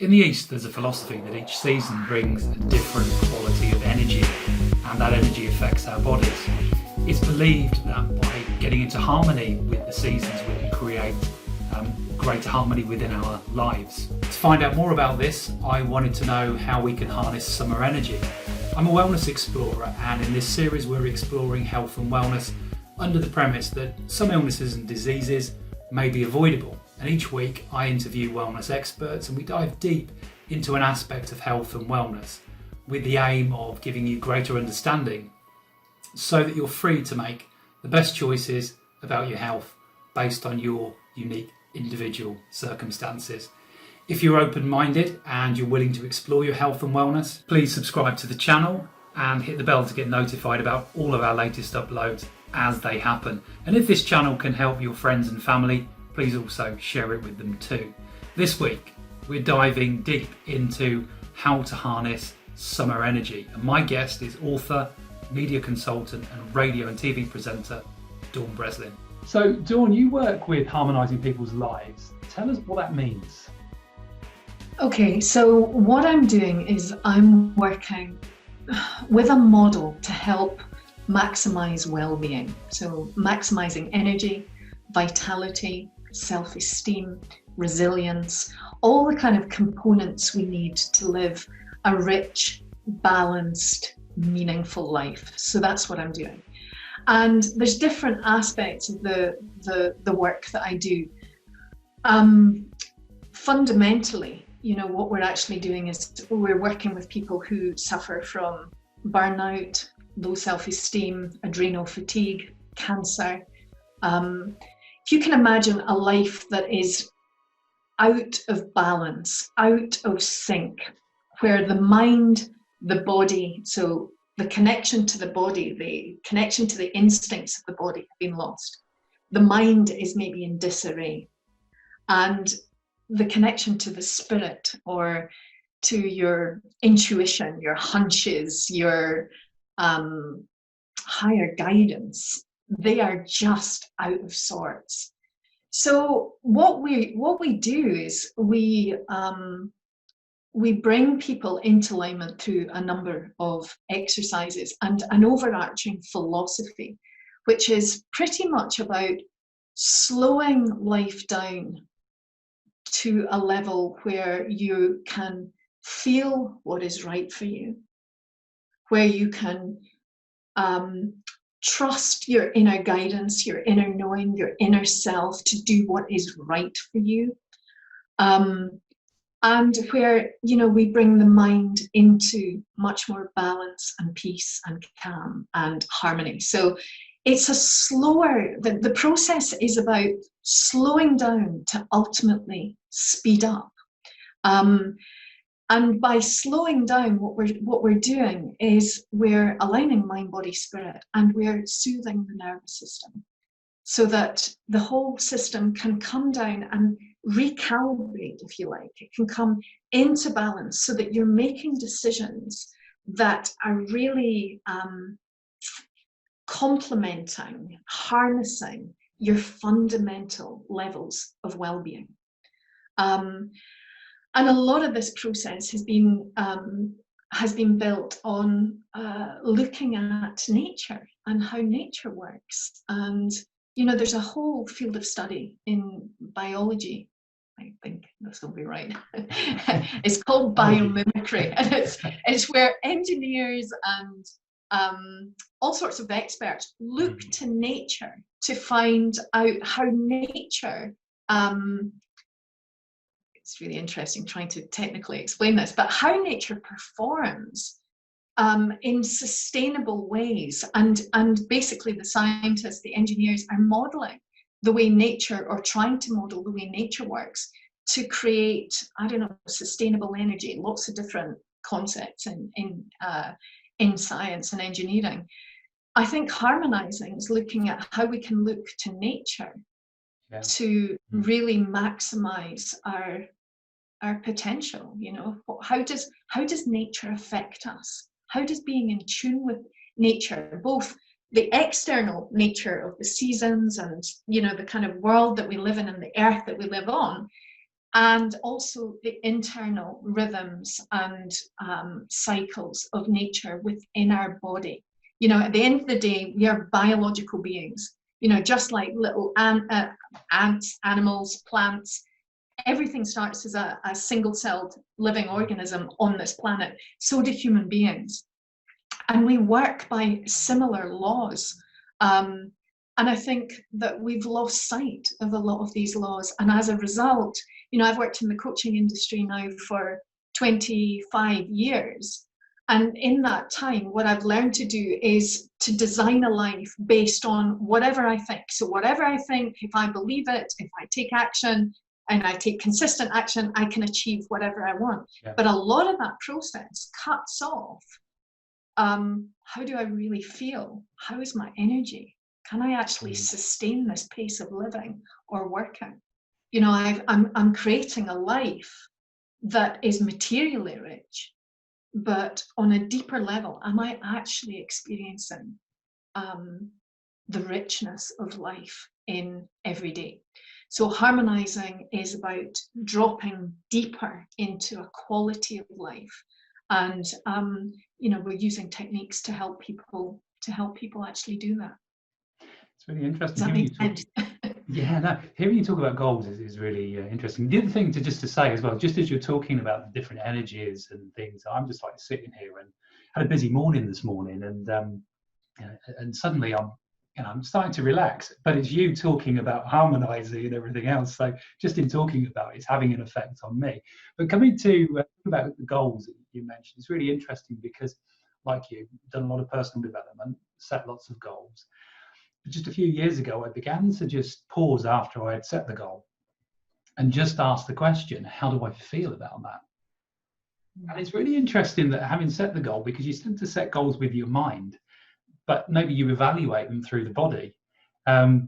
In the East, there's a philosophy that each season brings a different quality of energy, and that energy affects our bodies. It's believed that by getting into harmony with the seasons, we can create greater harmony within our lives. To find out more about this, I wanted to know how we can harness summer energy. I'm a wellness explorer, and in this series, we're exploring health and wellness under the premise that some illnesses and diseases may be avoidable. And each week I interview wellness experts and we dive deep into an aspect of health and wellness with the aim of giving you greater understanding so that you're free to make the best choices about your health based on your unique individual circumstances. If you're open-minded and you're willing to explore your health and wellness, please subscribe to the channel and hit the bell to get notified about all of our latest uploads as they happen. And if this channel can help your friends and family, please also share it with them too. This week, we're diving deep into how to harness summer energy. And my guest is author, media consultant, and radio and TV presenter, Dawn Breslin. So, Dawn, you work with harmonizing people's lives. Tell us what that means. Okay, so what I'm doing is I'm working with a model to help maximize well-being. So maximizing energy, vitality, self-esteem, resilience, all the kind of components we need to live a rich, balanced, meaningful life. So that's what I'm doing. And there's different aspects of the work that I do. Fundamentally, what we're actually doing is we're working with people who suffer from burnout, low self-esteem, adrenal fatigue, cancer. If you can imagine a life that is out of balance, out of sync, where the mind, the body, so the connection to the body, the connection to the instincts of the body have been lost. The mind is maybe in disarray. And the connection to the spirit or to your intuition, your hunches, your higher guidance, they are just out of sorts. So what we do is we bring people into alignment through a number of exercises and an overarching philosophy, which is pretty much about slowing life down to a level where you can feel what is right for you, where you can trust your inner guidance, your inner knowing, your inner self to do what is right for you. And where, we bring the mind into much more balance and peace and calm and harmony. So it's a slower, the process is about slowing down to ultimately speed up. And by slowing down, what we're doing is we're aligning mind, body, spirit, and we're soothing the nervous system so that the whole system can come down and recalibrate, if you like. It can come into balance so that you're making decisions that are really complementing, harnessing your fundamental levels of well-being. And a lot of this process has been built on looking at nature and how nature works. And there's a whole field of study in biology. I think this will be right. It's called biomimicry, and it's where engineers and all sorts of experts look to nature to find out how nature. It's really interesting trying to technically explain this, but how nature performs in sustainable ways. And basically the scientists, the engineers are modeling the way nature, or trying to model the way nature works to create, sustainable energy, lots of different concepts in science and engineering. I think harmonizing is looking at how we can look to nature to really maximize our potential. How does nature affect us? How does being in tune with nature, both the external nature of the seasons and the kind of world that we live in and the earth that we live on, and also the internal rhythms and cycles of nature within our body. You know, at the end of the day, we are biological beings, you know, just like little ants, animals, plants. Everything starts as a single-celled living organism on this planet. So do human beings. And we work by similar laws. And I think that we've lost sight of a lot of these laws. And as a result, you know, I've worked in the coaching industry now for 25 years. And in that time, what I've learned to do is to design a life based on whatever I think. So whatever I think, if I believe it, if I take action and I take consistent action, I can achieve whatever I want. Yeah. But a lot of that process cuts off. How do I really feel? How is my energy? Can I actually sustain this pace of living or working? You know, I'm creating a life that is materially rich, but on a deeper level, am I actually experiencing the richness of life in every day? So harmonizing is about dropping deeper into a quality of life, and you know, we're using techniques to help people actually do that. It's really interesting. Yeah, no, hearing you talk about goals is really interesting. The other thing to say as well, just as you're talking about the different energies and things, I'm just like sitting here and had a busy morning this morning, and suddenly I'm starting to relax. But it's you talking about harmonizing and everything else. So just in talking about it's having an effect on me. But coming to about the goals that you mentioned, it's really interesting because, like you've done a lot of personal development, set lots of goals. Just a few years ago, I began to just pause after I had set the goal and just ask the question, how do I feel about that? And it's really interesting that having set the goal, because you tend to set goals with your mind, but maybe you evaluate them through the body.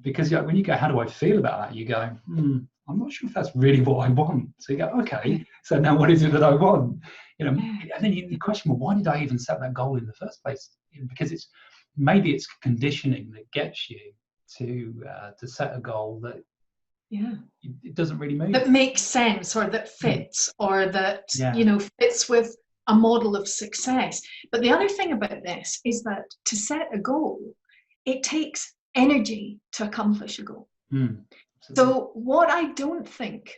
Because when you go, how do I feel about that? You go, I'm not sure if that's really what I want. So you go, okay, so now what is it that I want? You know, and then you question, well, why did I even set that goal in the first place? Because maybe it's conditioning that gets you to set a goal that it doesn't really move. That makes sense, or that fits, or that you know, fits with a model of success. But the other thing about this is that to set a goal, it takes energy to accomplish a goal. So what I don't think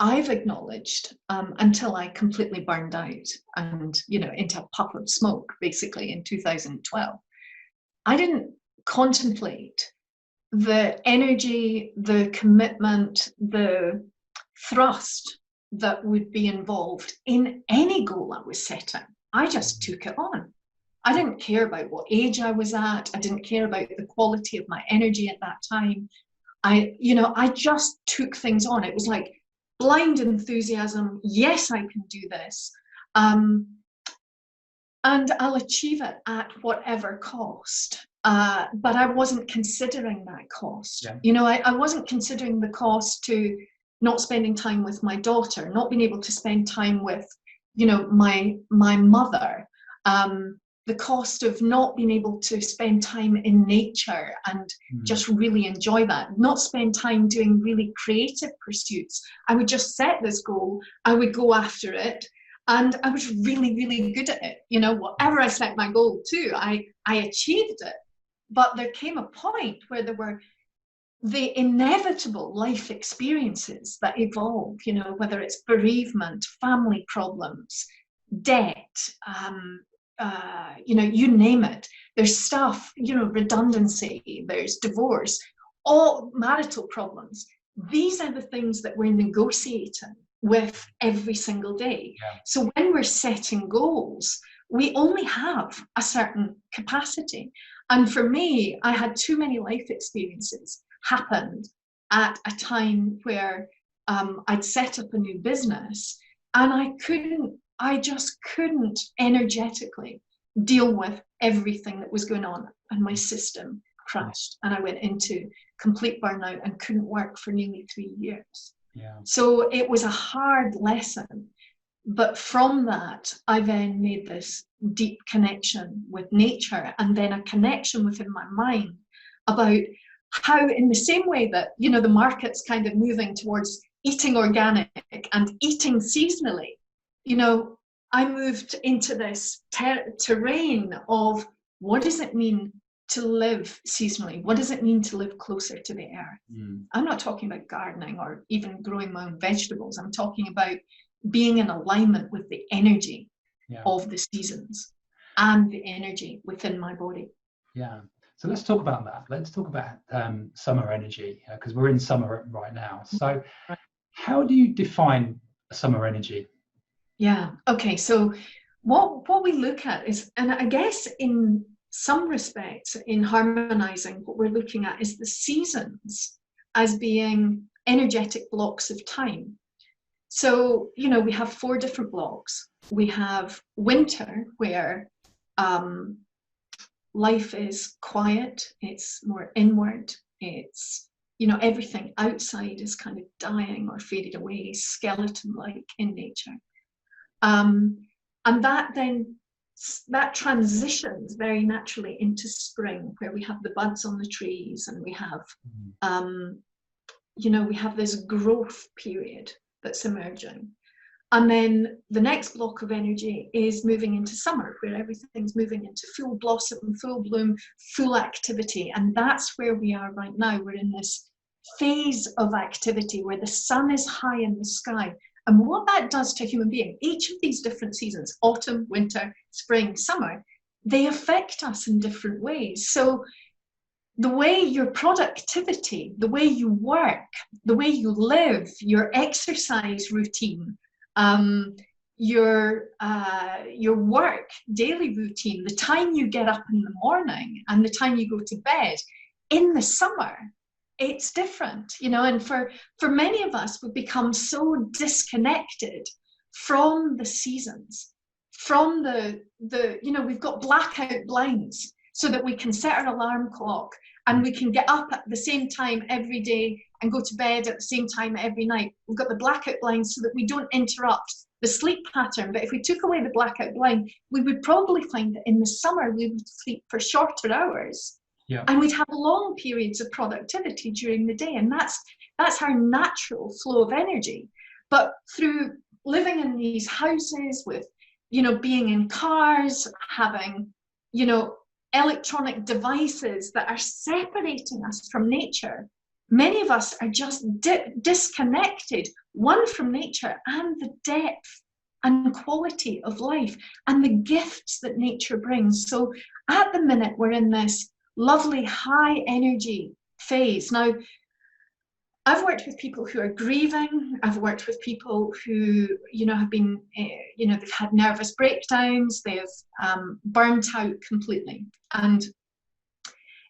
I've acknowledged until I completely burned out and, you know, into a puff of smoke, basically in 2012, I didn't contemplate the energy, the commitment, the thrust that would be involved in any goal I was setting. I just took it on. I didn't care about what age I was at. I didn't care about the quality of my energy at that time. I just took things on. It was like blind enthusiasm. Yes, I can do this. And I'll achieve it at whatever cost. But I wasn't considering that cost. Yeah. You know, I wasn't considering the cost to not spending time with my daughter, not being able to spend time with, you know, my mother, the cost of not being able to spend time in nature and just really enjoy that, not spend time doing really creative pursuits. I would just set this goal, I would go after it, and I was really, really good at it. You know, whatever I set my goal to, I achieved it. But there came a point where there were the inevitable life experiences that evolve, you know, whether it's bereavement, family problems, debt, you know, you name it. There's stuff, you know, redundancy, there's divorce, all marital problems. These are the things that we're negotiating with every single day. Yeah. So when we're setting goals, we only have a certain capacity. And for me, I had too many life experiences happened at a time where I'd set up a new business, and I just couldn't energetically deal with everything that was going on, and my system crashed and I went into complete burnout and couldn't work for nearly 3 years. Yeah. So it was a hard lesson. But from that, I then made this deep connection with nature, and then a connection within my mind about how, in the same way that, you know, the market's kind of moving towards eating organic and eating seasonally, you know, I moved into this terrain of what does it mean to live seasonally? What does it mean to live closer to the earth? I'm not talking about gardening or even growing my own vegetables. I'm talking about being in alignment with the energy of the seasons and the energy within my body. Yeah. So let's talk about that. Let's talk about summer energy, because we're in summer right now. So how do you define summer energy? Yeah. Okay. So what we look at is, and I guess in some respects in harmonizing, what we're looking at is the seasons as being energetic blocks of time. So, you know, we have 4 different blocks. We have winter, where life is quiet, it's more inward, it's, you know, everything outside is kind of dying or faded away, skeleton-like in nature. And that transitions very naturally into spring, where we have the buds on the trees, and we have, you know, we have this growth period that's emerging. And then the next block of energy is moving into summer, where everything's moving into full blossom, full bloom, full activity. And that's where we are right now. We're in this phase of activity where the sun is high in the sky. And what that does to a human being, each of these different seasons, autumn, winter, spring, summer, they affect us in different ways. So the way your productivity, the way you work, the way you live, your exercise routine, your work daily routine, the time you get up in the morning and the time you go to bed, in the summer, it's different, you know. And for many of us, we've become so disconnected from the seasons, from the you know, we've got blackout blinds so that we can set our alarm clock and we can get up at the same time every day and go to bed at the same time every night. We've got the blackout blinds so that we don't interrupt the sleep pattern. But if we took away the blackout blind, we would probably find that in the summer we would sleep for shorter hours. Yeah. And we'd have long periods of productivity during the day. And that's our natural flow of energy. But through living in these houses with, you know, being in cars, having, you know, electronic devices that are separating us from nature, many of us are just disconnected, one, from nature and the depth and quality of life and the gifts that nature brings. So at the minute, we're in this lovely high energy phase. Now, I've worked with people who are grieving. I've worked with people who, you know, have been, you know, they've had nervous breakdowns. They've burnt out completely. And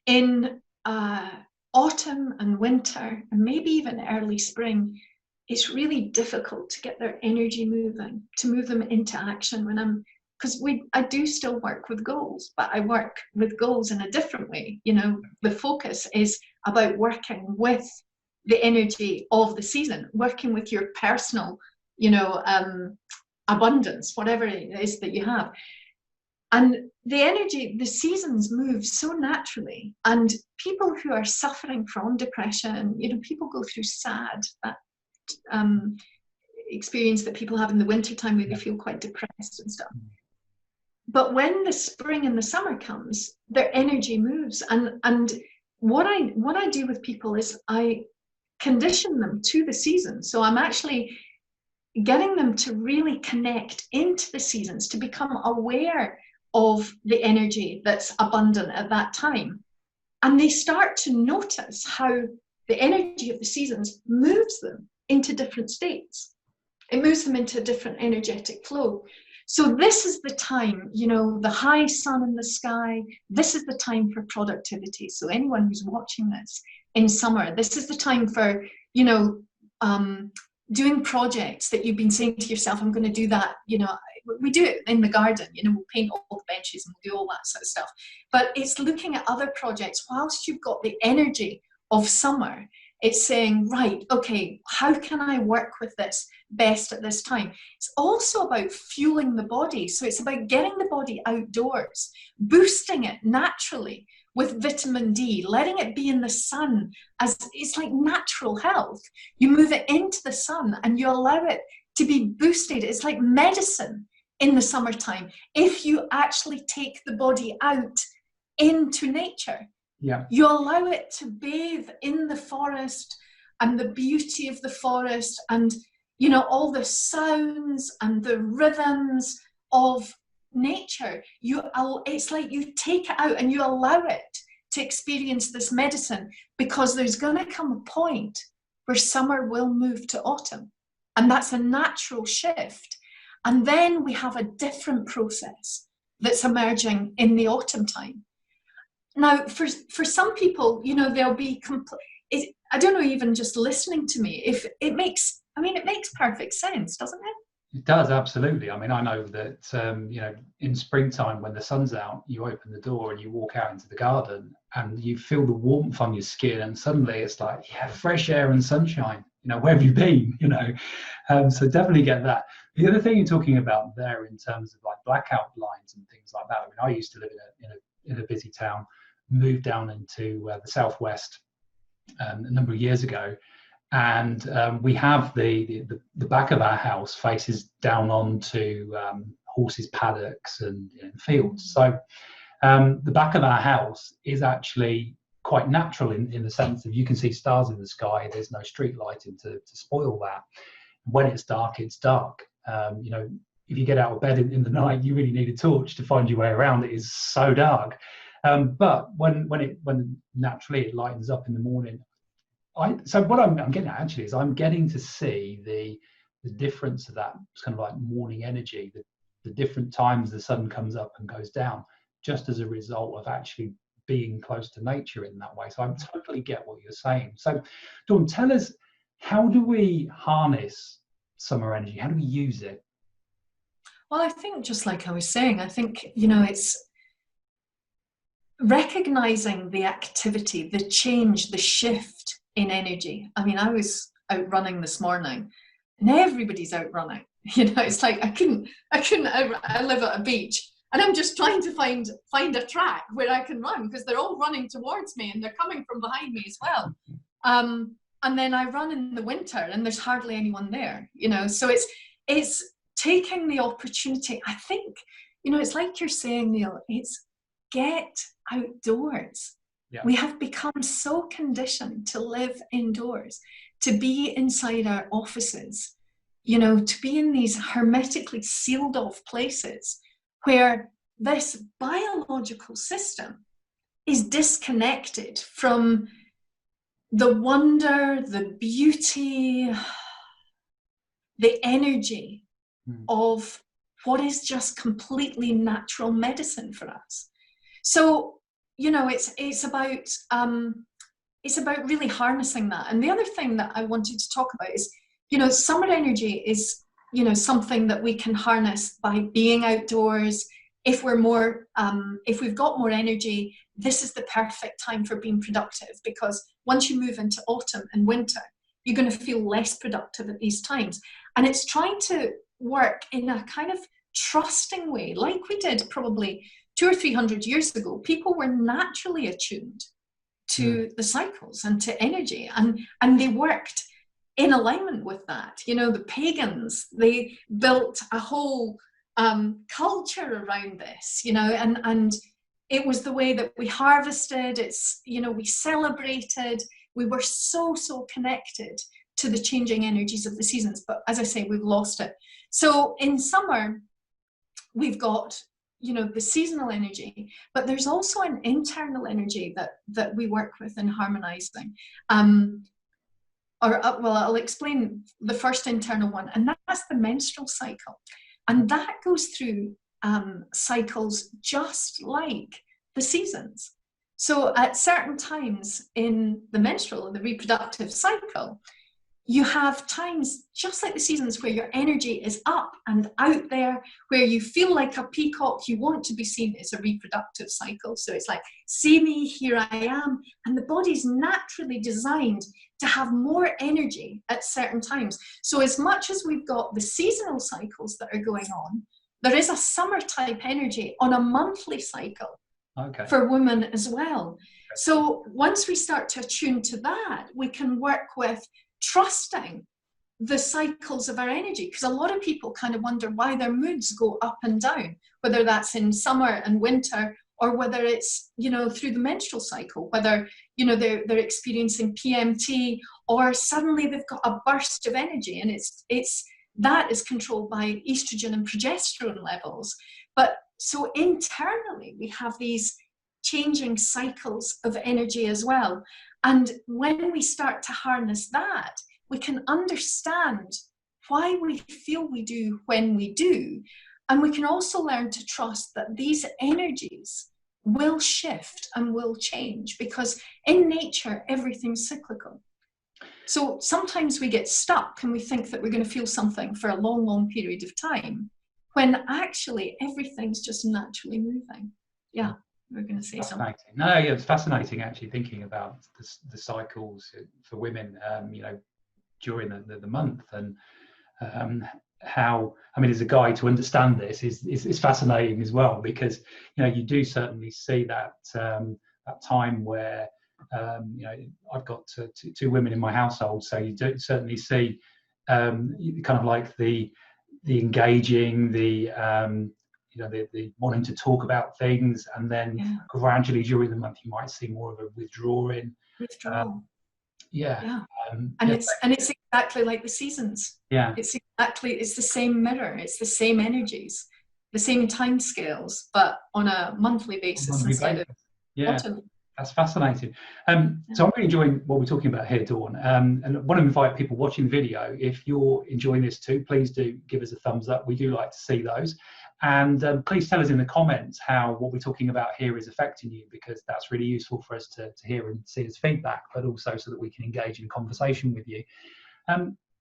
in autumn and winter, and maybe even early spring, it's really difficult to get their energy moving, to move them into action. Because I do still work with goals, but I work with goals in a different way. You know, the focus is about working with the energy of the season, working with your personal, you know, abundance, whatever it is that you have. And the energy, the seasons move so naturally. And people who are suffering from depression, you know, people go through SAD, that experience that people have in the wintertime where they feel quite depressed and stuff. But when the spring and the summer comes, their energy moves. And what I do with people is I condition them to the seasons. So I'm actually getting them to really connect into the seasons, to become aware of the energy that's abundant at that time. And they start to notice how the energy of the seasons moves them into different states. It moves them into a different energetic flow. So this is the time, you know, the high sun in the sky, this is the time for productivity. So anyone who's watching this in summer, this is the time for, you know, doing projects that you've been saying to yourself, I'm going to do that, you know. We do it in the garden, you know, we'll paint all the benches and we'll do all that sort of stuff. But it's looking at other projects whilst you've got the energy of summer. It's saying, right, okay, how can I work with this best at this time? It's also about fueling the body. So it's about getting the body outdoors, boosting it naturally with vitamin D, letting it be in the sun, as it's like natural health. You move it into the sun and you allow it to be boosted. It's like medicine in the summertime. If you actually take the body out into nature, you allow it to bathe in the forest and the beauty of the forest, and you know, all the sounds and the rhythms of nature. It's like you take it out and you allow it to experience this medicine, because there's going to come a point where summer will move to autumn, and that's a natural shift. And then we have a different process that's emerging in the autumn time. Now, for some people, you know, they'll be I don't know, even just listening to me, if it makes, I mean, it makes perfect sense, doesn't it? It does, absolutely. I mean, I know that, you know, in springtime when the sun's out, you open the door and you walk out into the garden and you feel the warmth on your skin, and suddenly it's like, yeah, fresh air and sunshine. You know, where have you been? You know, so definitely get that. The other thing you're talking about there in terms of like blackout lines and things like that. I mean, I used to live in a busy town, moved down into the southwest a number of years ago, and we have the back of our house faces down onto horses' paddocks and fields. So the back of our house is actually quite natural in the sense of you can see stars in the sky. There's no street lighting to spoil that. When it's dark, it's dark. You know, if you get out of bed in the night, you really need a torch to find your way around. It is so dark. But when naturally it lightens up in the morning, so what I'm getting at actually is I'm getting to see the difference of that kind of like morning energy, the different times the sun comes up and goes down, just as a result of actually being close to nature in that way. So I totally get what you're saying. So Dawn, tell us, how do we harness summer energy? How do we use it? Well, I think just like I was saying, I think, you know, it's recognizing the activity, the change, the shift in energy. I mean, I was out running this morning and everybody's out running. You know, it's like I live at a beach and I'm just trying to find a track where I can run, because they're all running towards me and they're coming from behind me as well. And then I run in the winter and there's hardly anyone there, you know. So it's taking the opportunity. I think, you know, it's like you're saying, Neil, it's get outdoors. Yeah. We have become so conditioned to live indoors, to be inside our offices, you know, to be in these hermetically sealed off places where this biological system is disconnected from the wonder, the beauty, the energy of what is just completely natural medicine for us. So, you know, it's about really harnessing that. And the other thing that I wanted to talk about is, you know, summer energy is, you know, something that we can harness by being outdoors. If we've got more energy, this is the perfect time for being productive, because once you move into autumn and winter, you're going to feel less productive at these times. And it's trying to work in a kind of trusting way, like we did probably 200 or 300 years ago. People were naturally attuned to the cycles and to energy, and they worked in alignment with that. You know, the pagans, they built a whole culture around this, you know, and it was the way that we harvested. It's, you know, we celebrated. We were so connected to the changing energies of the seasons. But as I say, we've lost it. So in summer, we've got, you know, the seasonal energy, but there's also an internal energy that we work with in harmonizing. I'll explain the first internal one, and that's the menstrual cycle. And that goes through cycles just like the seasons. So at certain times in the menstrual, the reproductive cycle, you have times just like the seasons where your energy is up and out there, where you feel like a peacock, you want to be seen. As a reproductive cycle. So it's like, see me, here I am. And the body's naturally designed to have more energy at certain times. So as much as we've got the seasonal cycles that are going on, there is a summer type energy on a monthly cycle Okay. for women as well. So once we start to attune to that, we can work with trusting the cycles of our energy, because a lot of people kind of wonder why their moods go up and down, whether that's in summer and winter, or whether it's, you know, through the menstrual cycle, whether, you know, they're experiencing PMT, or suddenly they've got a burst of energy, and it's that is controlled by estrogen and progesterone levels. But so internally we have these changing cycles of energy as well. And when we start to harness that, we can understand why we feel we do when we do. And we can also learn to trust that these energies will shift and will change, because in nature, everything's cyclical. So sometimes we get stuck and we think that we're going to feel something for a long, long period of time, when actually everything's just naturally moving. Yeah, we're going to say something. No, yeah, it's fascinating actually thinking about the cycles for women, you know, during the month, and how, I mean, as a guy, to understand this is fascinating as well, because, you know, you do certainly see that that time where you know, I've got two women in my household, so you do certainly see kind of like the engaging, the you know, the wanting to talk about things, and then gradually during the month you might see more of a withdrawing. Withdrawal. Yeah. And it's exactly like the seasons. Yeah. It's the same mirror, it's the same energies, the same time scales, but on a monthly basis instead of quarterly. That's fascinating. So I'm really enjoying what we're talking about here, Dawn. And I want to invite people watching the video, if you're enjoying this too, please do give us a thumbs up. We do like to see those. And please tell us in the comments how what we're talking about here is affecting you, because that's really useful for us to hear and see as feedback, but also so that we can engage in conversation with you.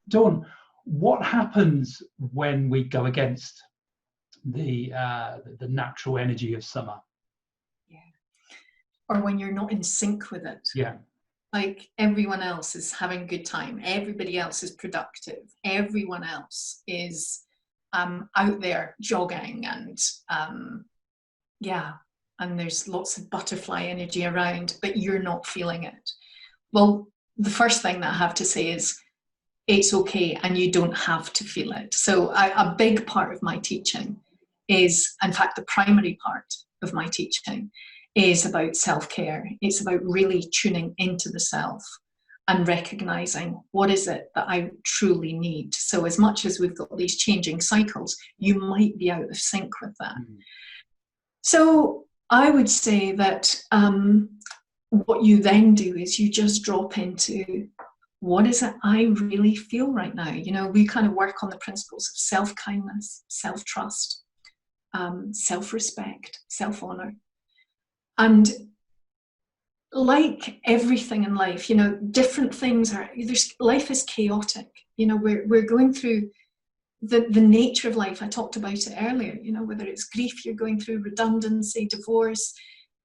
Dawn, what happens when we go against the natural energy of summer? Or when you're not in sync with it. Yeah. Like everyone else is having a good time, everybody else is productive, everyone else is out there jogging, and and there's lots of butterfly energy around, but you're not feeling it. Well, the first thing that I have to say is it's okay, and you don't have to feel it. So a big part of my teaching is, in fact, the primary part of my teaching is about self-care. It's about really tuning into the self and recognizing what is it that I truly need. So as much as we've got these changing cycles, you might be out of sync with that. So I would say that what you then do is you just drop into, what is it I really feel right now? You know, we kind of work on the principles of self-kindness, self-trust, self-respect, self-honor. And like everything in life, you know, different things life is chaotic. You know, we're going through the nature of life. I talked about it earlier, you know, whether it's grief you're going through, redundancy, divorce,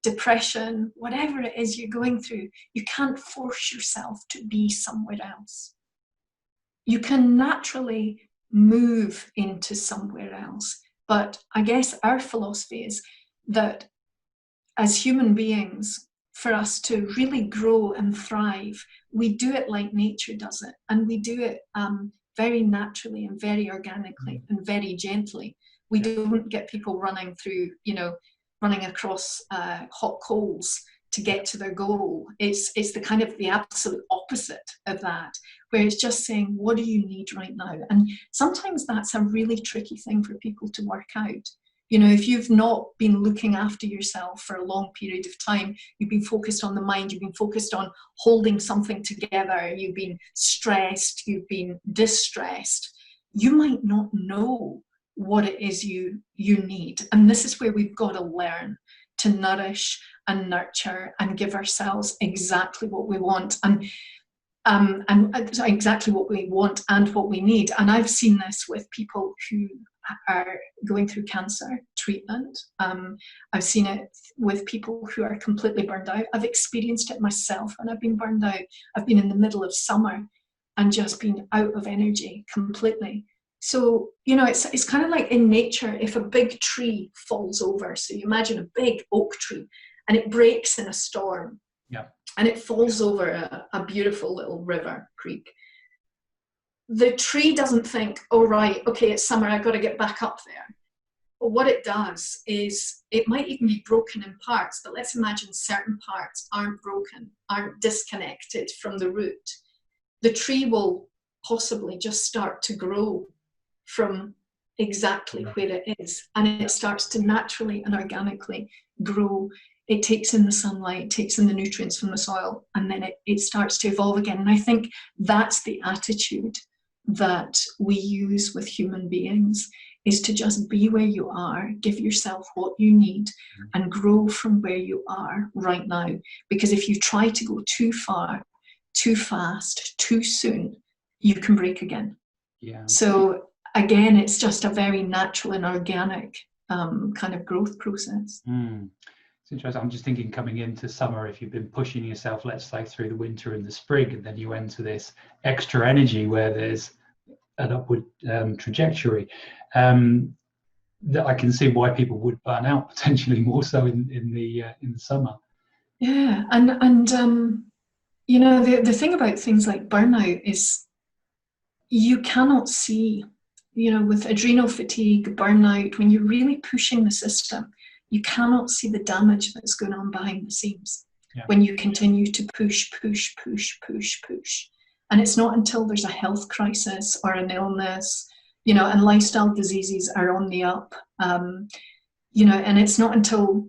depression, whatever it is you're going through, you can't force yourself to be somewhere else. You can naturally move into somewhere else. But I guess our philosophy is that as human beings, for us to really grow and thrive, we do it like nature does it. And we do it very naturally and very organically and very gently. We don't get people running through, you know, running across hot coals to get to their goal. It's the kind of the absolute opposite of that, where it's just saying, what do you need right now? And sometimes that's a really tricky thing for people to work out. You know, if you've not been looking after yourself for a long period of time, you've been focused on the mind, you've been focused on holding something together, you've been stressed, you've been distressed, you might not know what it is you need. And this is where we've got to learn to nourish and nurture and give ourselves exactly what we want, and exactly what we want and what we need. And I've seen this with people who are going through cancer treatment. I've seen it with people who are completely burned out. I've experienced it myself, and I've been burned out. I've been in the middle of summer and just been out of energy completely. So, you know, it's kind of like in nature, if a big tree falls over, so you imagine a big oak tree and it breaks in a storm, Yeah. and it falls over a beautiful little river, creek. The tree doesn't think, oh, right, okay, it's summer, I've got to get back up there. But what it does is it might even be broken in parts, but let's imagine certain parts aren't broken, aren't disconnected from the root. The tree will possibly just start to grow from exactly where it is, and it starts to naturally and organically grow. It takes in the sunlight, takes in the nutrients from the soil, and then it starts to evolve again. And I think that's the attitude that we use with human beings, is to just be where you are, give yourself what you need, and grow from where you are right now. Because if you try to go too far, too fast, too soon, you can break again. Yeah. So again, it's just a very natural and organic kind of growth process. It's interesting. I'm just thinking, coming into summer, if you've been pushing yourself, let's say, through the winter and the spring, and then you enter this extra energy where there's an upward trajectory, that I can see why people would burn out potentially more so in the summer. Yeah, and you know, the thing about things like burnout is you cannot see, you know, with adrenal fatigue, burnout, when you're really pushing the system, you cannot see the damage that's going on behind the scenes. Yeah. When you continue to push. And it's not until there's a health crisis or an illness, you know, and lifestyle diseases are on the up, you know, and it's not until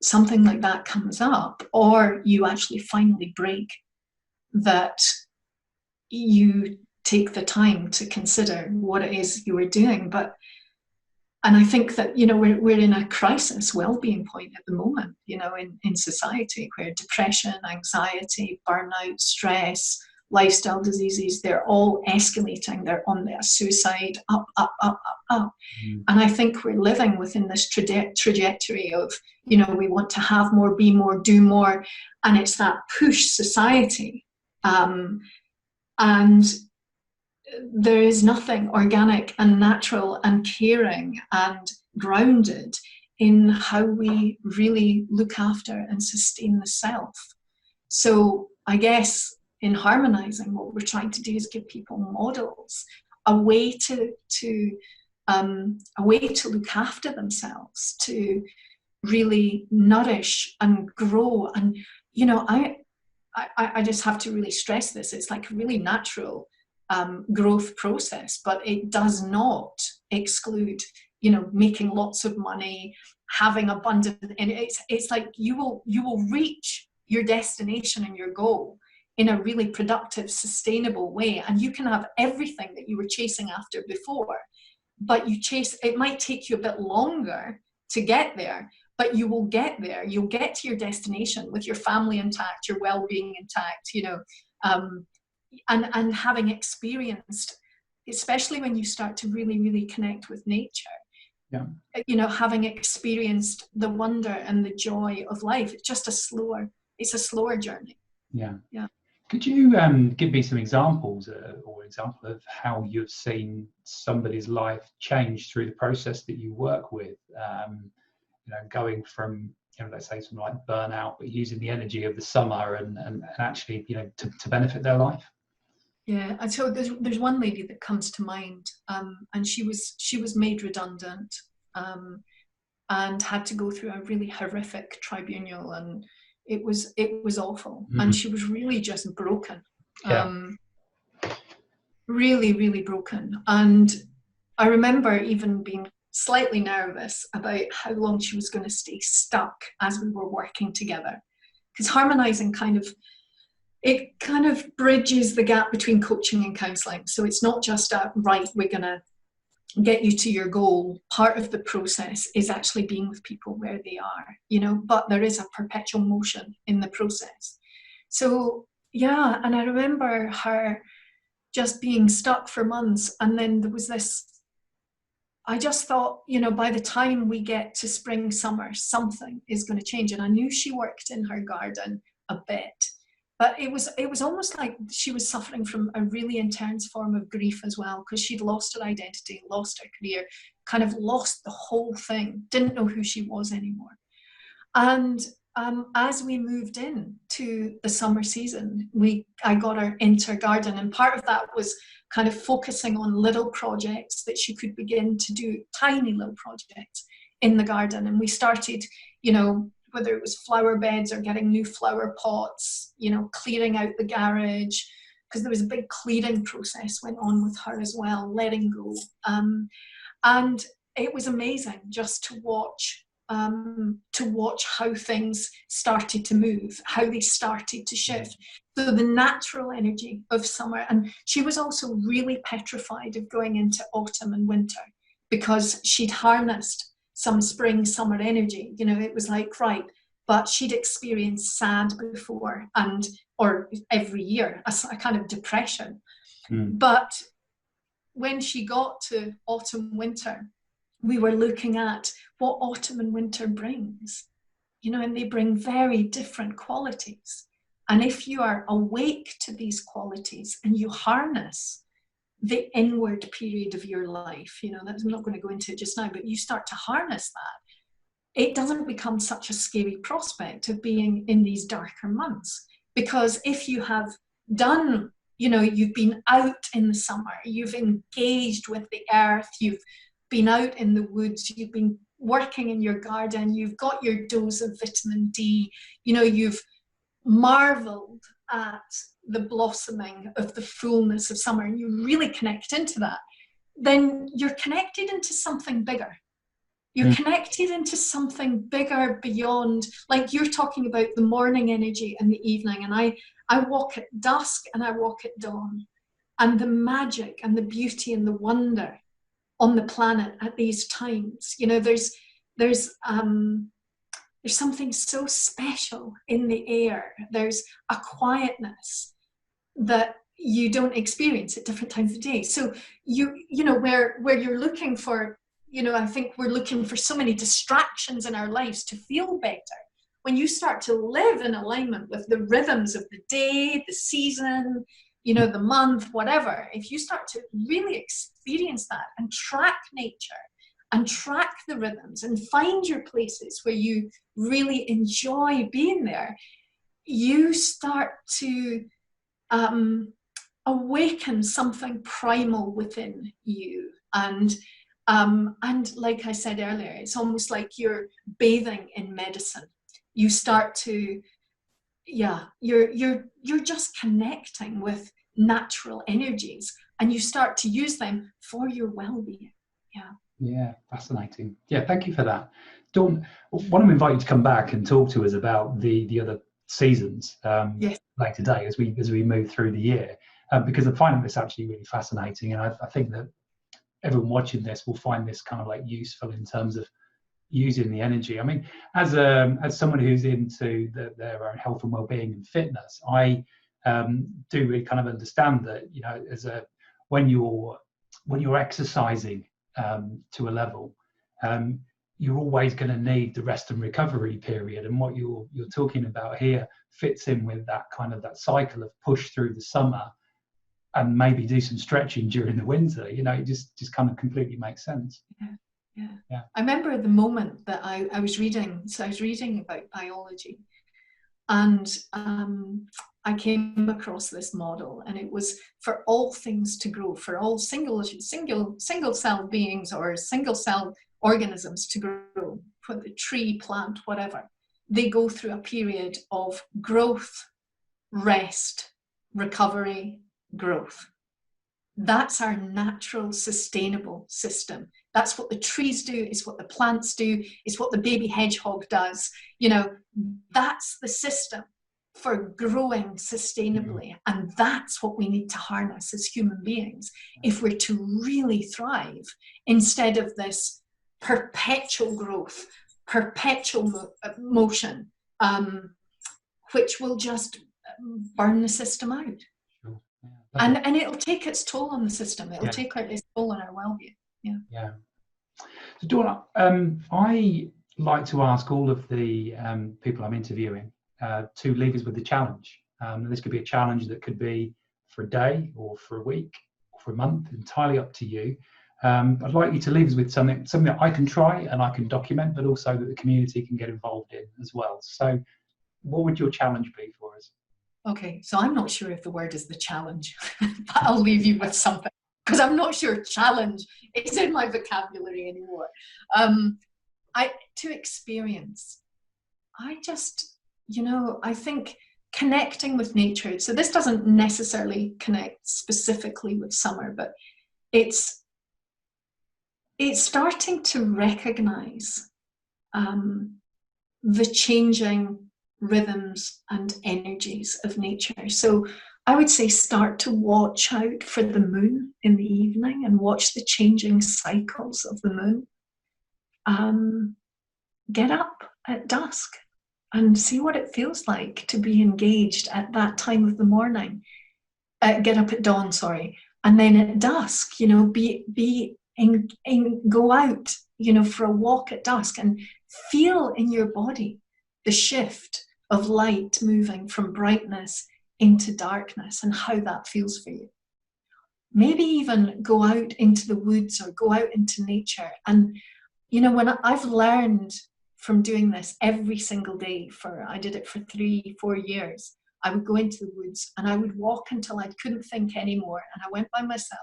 something like that comes up or you actually finally break that you take the time to consider what it is you were doing. And I think that, you know, we're in a crisis well-being point at the moment, you know, in society, where depression, anxiety, burnout, stress, lifestyle diseases, they're all escalating. They're on their suicide, up. And I think we're living within this trajectory of, you know, we want to have more, be more, do more. And it's that push society. And there is nothing organic and natural and caring and grounded in how we really look after and sustain the self. So I guess in harmonizing, what we're trying to do is give people models, a way to look after themselves, to really nourish and grow. And you know, I just have to really stress this. It's like a really natural growth process, but it does not exclude, you know, making lots of money, having abundant, and it's like you will reach your destination and your goal in a really productive, sustainable way, and you can have everything that you were chasing after before, but it might take you a bit longer to get there, but you will get there. You'll get to your destination with your family intact, your well-being intact, you know, and having experienced, especially when you start to really, really connect with nature, yeah, you know, having experienced the wonder and the joy of life. It's just it's a slower journey. Yeah. Yeah. Could you give me some examples or example of how you've seen somebody's life change through the process that you work with? You know, going from, you know, let's say something like burnout, but using the energy of the summer and actually, you know, to benefit their life. Yeah, and so there's one lady that comes to mind, and she was made redundant, and had to go through a really horrific tribunal, and it was awful, and she was really just broken, really, really broken. And I remember even being slightly nervous about how long she was going to stay stuck as we were working together, because harmonizing kind of bridges the gap between coaching and counseling. So it's not just right, we're going to get you to your goal. Part of the process is actually being with people where they are, you know, but there is a perpetual motion in the process. So yeah, and I remember her just being stuck for months, and then there was this, I just thought, you know, by the time we get to spring, summer, something is going to change. And I knew she worked in her garden a bit. But it was almost like she was suffering from a really intense form of grief as well, because she'd lost her identity, lost her career, kind of lost the whole thing, didn't know who she was anymore. And as we moved in to the summer season, I got her into her garden, and part of that was kind of focusing on little projects that she could begin to do, tiny little projects in the garden. And we started, you know, whether it was flower beds or getting new flower pots, you know, clearing out the garage, because there was a big clearing process went on with her as well, letting go. And it was amazing just to watch how things started to move, how they started to shift. So the natural energy of summer, and she was also really petrified of going into autumn and winter because she'd harnessed some spring, summer energy. You know, it was like, right, but she'd experienced sad before, or every year, a kind of depression. But when she got to autumn, winter, we were looking at what autumn and winter brings, you know, and they bring very different qualities. And if you are awake to these qualities and you harness the inward period of your life, you know, I'm not going to go into it just now, but you start to harness that, it doesn't become such a scary prospect of being in these darker months. Because if you have done, you know, you've been out in the summer, you've engaged with the earth, you've been out in the woods, you've been working in your garden, you've got your dose of vitamin D, you know, you've marveled at the blossoming of the fullness of summer, and you really connect into that, then you're connected into something bigger. You're connected into something bigger beyond, like you're talking about the morning energy and the evening, and I walk at dusk and I walk at dawn, and the magic and the beauty and the wonder on the planet at these times. You know, there's something so special in the air. There's a quietness that you don't experience at different times of the day. So you know, where you're looking for, you know, I think we're looking for so many distractions in our lives to feel better. When you start to live in alignment with the rhythms of the day, the season, you know, the month, whatever, if you start to really experience that and track nature and track the rhythms and find your places where you really enjoy being there, you start to awaken something primal within you. And like I said earlier, it's almost like you're bathing in medicine. You start to, you're just connecting with natural energies, and you start to use them for your well-being. Yeah, fascinating. Yeah, thank you for that. Dawn, I want to invite you to come back and talk to us about the other seasons Yes. later today as we move through the year, because I find this actually really fascinating, and I think that everyone watching this will find this kind of like useful in terms of using the energy. I mean, as someone who's into their own health and well-being and fitness, I do really kind of understand that, you know, when you're exercising to a level, you're always going to need the rest and recovery period, and what you're talking about here fits in with that kind of that cycle of push through the summer and maybe do some stretching during the winter. You know, it just kind of completely makes sense. Yeah. I remember the moment that I was reading, so I was reading about biology, and I came across this model, and it was for all things to grow, for all single cell beings or single cell organisms to grow, for the tree, plant, whatever, they go through a period of growth, rest, recovery, growth. That's our natural sustainable system. That's what the trees do, it's what the plants do, it's what the baby hedgehog does. You know, that's the system for growing sustainably. And that's what we need to harness as human beings if we're to really thrive, instead of this perpetual growth, perpetual motion, which will just burn the system out. And it'll take its toll on the system. It'll take its toll on our well-being. Yeah. So Dawn, I like to ask all of the people I'm interviewing to leave us with the challenge This could be a challenge that could be for a day or for a week or for a month, entirely up to you. I'd like you to leave us with something that I can try and I can document, but also that the community can get involved in as well. So what would your challenge be for us? Okay, so I'm not sure if the word is the challenge, but I'll leave you with something, because I'm not sure challenge is in my vocabulary anymore. To experience, I just, I think connecting with nature, so this doesn't necessarily connect specifically with summer, but it's starting to recognize the changing rhythms and energies of nature. So I would say start to watch out for the moon in the evening and watch the changing cycles of the moon. Get up at dusk and see what it feels like to be engaged at that time of the morning. Get up at dawn, sorry, and then at dusk, go out, for a walk at dusk and feel in your body the shift of light moving from brightness into darkness and how that feels for you. Maybe even go out into the woods or go out into nature. And, when I've learned from doing this every single day I did it for 3-4 years, I would go into the woods and I would walk until I couldn't think anymore. And I went by myself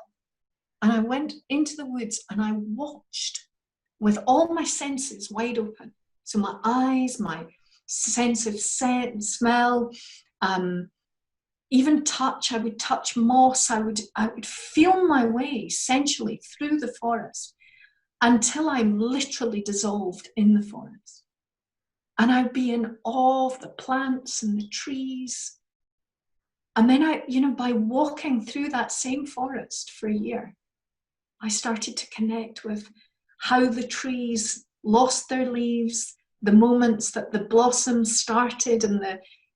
and I went into the woods and I watched with all my senses wide open. So my eyes, my sense of scent and smell, even touch. I would touch moss. I would feel my way sensually through the forest until I'm literally dissolved in the forest. And I'd be in awe of the plants and the trees. And then by walking through that same forest for a year, I started to connect with how the trees lost their leaves, the moments that the blossoms started and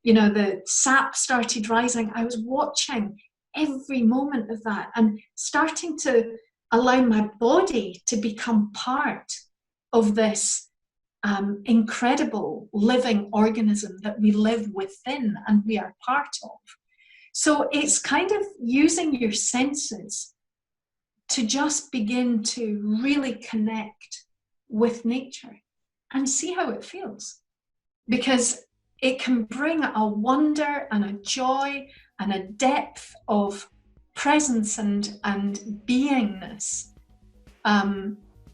the sap started rising. I was watching every moment of that and starting to allow my body to become part of this incredible living organism that we live within and we are part of. So it's kind of using your senses to just begin to really connect with nature and see how it feels, because it can bring a wonder and a joy and a depth of presence and beingness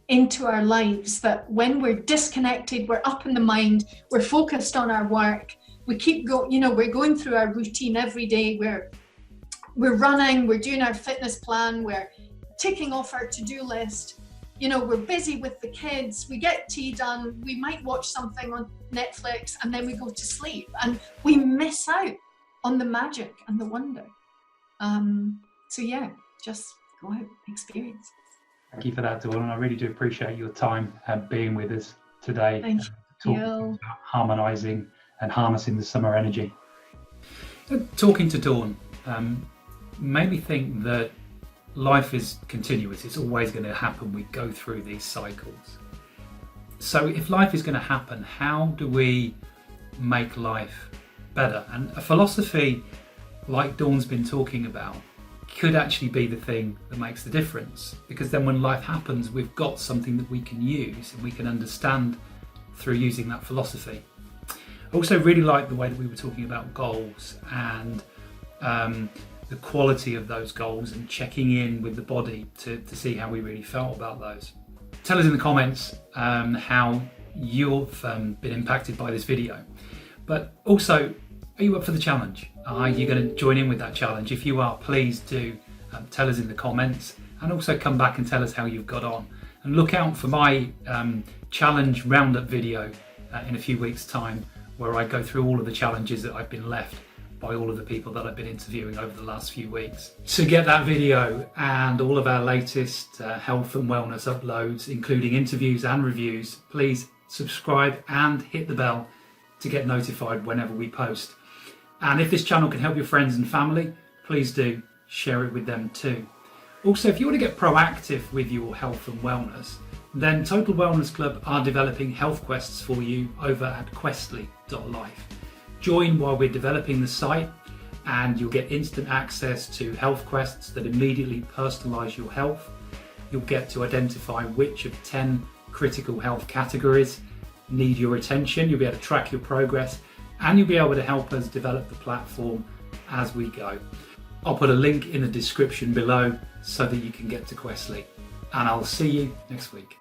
into our lives that when we're disconnected, we're up in the mind, we're focused on our work, we keep going, we're going through our routine every day, we're running, we're doing our fitness plan, we're ticking off our to-do list, we're busy with the kids, we get tea done, we might watch something on Netflix and then we go to sleep and we miss out on the magic and the wonder. So yeah, just go out, experience. Thank you for that, Dawn, and I really do appreciate your time being with us today. Thank you. About harmonizing and harnessing the summer energy. Talking to Dawn made me think that life is continuous. It's always going to happen. We go through these cycles. So if life is going to happen, how do we make life better? And a philosophy like Dawn's been talking about could actually be the thing that makes the difference, because then when life happens, we've got something that we can use and we can understand through using that philosophy. I also really like the way that we were talking about goals and the quality of those goals and checking in with the body to see how we really felt about those. Tell us in the comments how you've been impacted by this video. But also, are you up for the challenge? Are you going to join in with that challenge? If you are, please do tell us in the comments, and also come back and tell us how you've got on. And look out for my challenge roundup video in a few weeks' time, where I go through all of the challenges that I've been left by all of the people that I've been interviewing over the last few weeks. To get that video and all of our latest health and wellness uploads, including interviews and reviews, please subscribe and hit the bell to get notified whenever we post. And if this channel can help your friends and family, please do share it with them too. Also, if you want to get proactive with your health and wellness, then Total Wellness Club are developing health quests for you over at questly.life. Join while we're developing the site, and you'll get instant access to health quests that immediately personalise your health. You'll get to identify which of 10 critical health categories need your attention. You'll be able to track your progress, and you'll be able to help us develop the platform as we go. I'll put a link in the description below so that you can get to Questly, and I'll see you next week.